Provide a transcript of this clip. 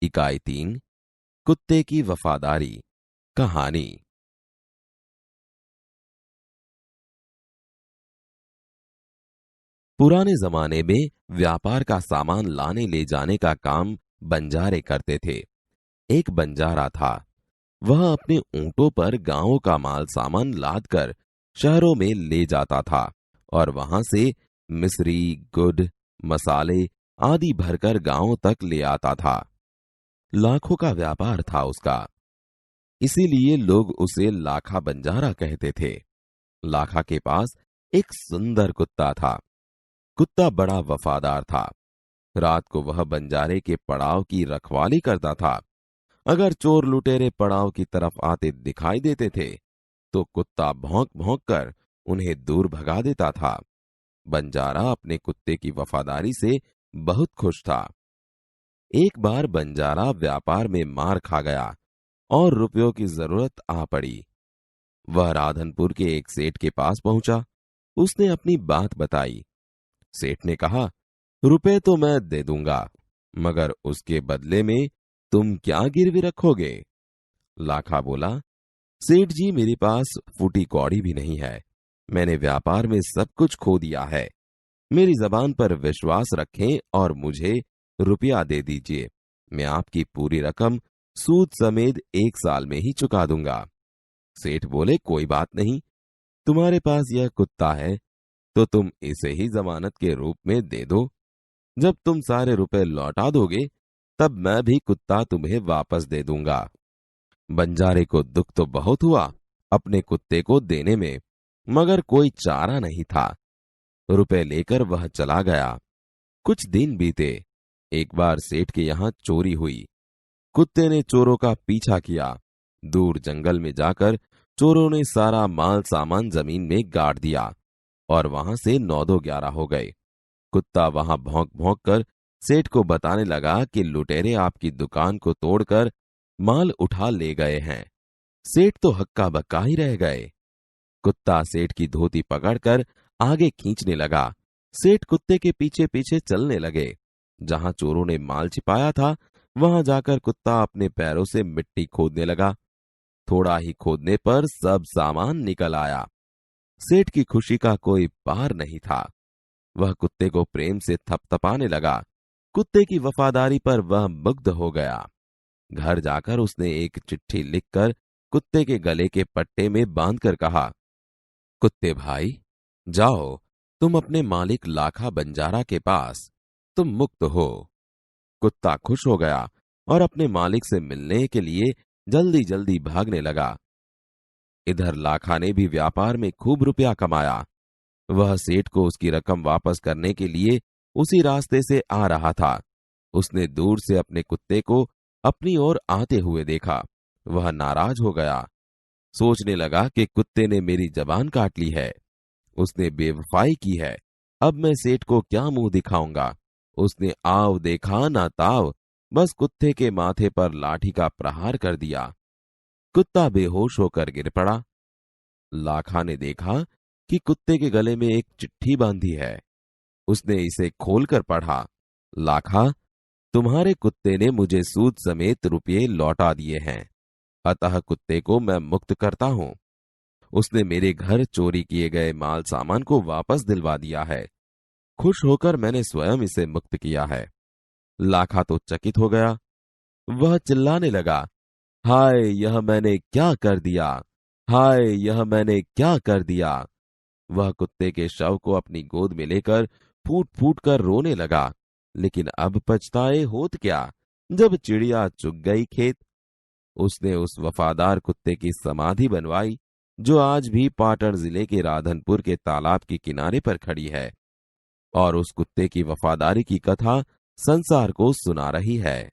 इकाई 3 कुत्ते की वफादारी। कहानी। पुराने जमाने में व्यापार का सामान लाने ले जाने का काम बंजारे करते थे। एक बंजारा था। वह अपने ऊंटों पर गांवों का माल सामान लाद कर शहरों में ले जाता था और वहां से मिस्री, गुड़, मसाले आदि भरकर गांवों तक ले आता था। लाखों का व्यापार था उसका। इसीलिए लोग उसे लाखा बंजारा कहते थे। लाखा के पास एक सुंदर कुत्ता था। कुत्ता बड़ा वफादार था। रात को वह बंजारे के पड़ाव की रखवाली करता था। अगर चोर लुटेरे पड़ाव की तरफ आते दिखाई देते थे तो कुत्ता भौंक भौंक कर उन्हें दूर भगा देता था। बंजारा अपने कुत्ते की वफादारी से बहुत खुश था। एक बार बंजारा व्यापार में मार खा गया और रुपयों की जरूरत आ पड़ी। वह राधनपुर के एक सेठ के पास पहुंचा। उसने अपनी बात बताई। सेठ ने कहा, रुपए तो मैं दे दूंगा, मगर उसके बदले में तुम क्या गिरवी रखोगे? लाखा बोला, सेठ जी, मेरे पास फूटी कौड़ी भी नहीं है। मैंने व्यापार में सब कुछ खो दिया है। मेरी जबान पर विश्वास रखें और मुझे रुपया दे दीजिए। मैं आपकी पूरी रकम सूद समेत 1 साल में ही चुका दूंगा। सेठ बोले, कोई बात नहीं, तुम्हारे पास यह कुत्ता है तो तुम इसे ही जमानत के रूप में दे दो। जब तुम सारे रुपए लौटा दोगे तब मैं भी कुत्ता तुम्हें वापस दे दूंगा। बंजारे को दुख तो बहुत हुआ अपने कुत्ते को देने में, मगर कोई चारा नहीं था। रुपए लेकर वह चला गया। कुछ दिन बीते। एक बार सेठ के यहां चोरी हुई। कुत्ते ने चोरों का पीछा किया। दूर जंगल में जाकर चोरों ने सारा माल सामान जमीन में गाड़ दिया और वहां से 9-11 हो गए। कुत्ता वहां भौंक भौंक कर सेठ को बताने लगा कि लुटेरे आपकी दुकान को तोड़कर माल उठा ले गए हैं। सेठ तो हक्का बक्का ही रह गए। कुत्ता सेठ की धोती पकड़कर आगे खींचने लगा। सेठ कुत्ते के पीछे पीछे चलने लगे। जहां चोरों ने माल छिपाया था वहां जाकर कुत्ता अपने पैरों से मिट्टी खोदने लगा। थोड़ा ही खोदने पर सब सामान निकल आया। सेठ की खुशी का कोई पार नहीं था। वह कुत्ते को प्रेम से थपथपाने लगा। कुत्ते की वफादारी पर वह मुग्ध हो गया। घर जाकर उसने एक चिट्ठी लिखकर कुत्ते के गले के पट्टे में बांधकर कहा, कुत्ते भाई, जाओ तुम अपने मालिक लाखा बंजारा के पास, तुम मुक्त हो। कुत्ता खुश हो गया और अपने मालिक से मिलने के लिए जल्दी जल्दी भागने लगा। इधर लाखा ने भी व्यापार में खूब रुपया कमाया। वह सेठ को उसकी रकम वापस करने के लिए उसी रास्ते से आ रहा था। उसने दूर से अपने कुत्ते को अपनी ओर आते हुए देखा। वह नाराज हो गया। सोचने लगा कि कुत्ते ने मेरी जबान काट ली है। उसने बेवफाई की है। अब मैं सेठ को क्या मुंह दिखाऊंगा? उसने आव देखा ना ताव, बस कुत्ते के माथे पर लाठी का प्रहार कर दिया। कुत्ता बेहोश होकर गिर पड़ा। लाखा ने देखा कि कुत्ते के गले में एक चिट्ठी बांधी है। उसने इसे खोलकर पढ़ा। लाखा, तुम्हारे कुत्ते ने मुझे सूद समेत रुपये लौटा दिए हैं, अतः कुत्ते को मैं मुक्त करता हूं। उसने मेरे घर चोरी किए गए माल सामान को वापस दिलवा दिया है। खुश होकर मैंने स्वयं इसे मुक्त किया है। लाखा तो चकित हो गया। वह चिल्लाने लगा, हाय, यह मैंने क्या कर दिया! हाय, यह मैंने क्या कर दिया! वह कुत्ते के शव को अपनी गोद में लेकर फूट फूट कर रोने लगा। लेकिन अब पछताए होत क्या, जब चिड़िया चुग गई खेत। उसने उस वफादार कुत्ते की समाधि बनवाई जो आज भी पाटन जिले के राधनपुर के तालाब के किनारे पर खड़ी है और उस कुत्ते की वफादारी की कथा संसार को सुना रही है।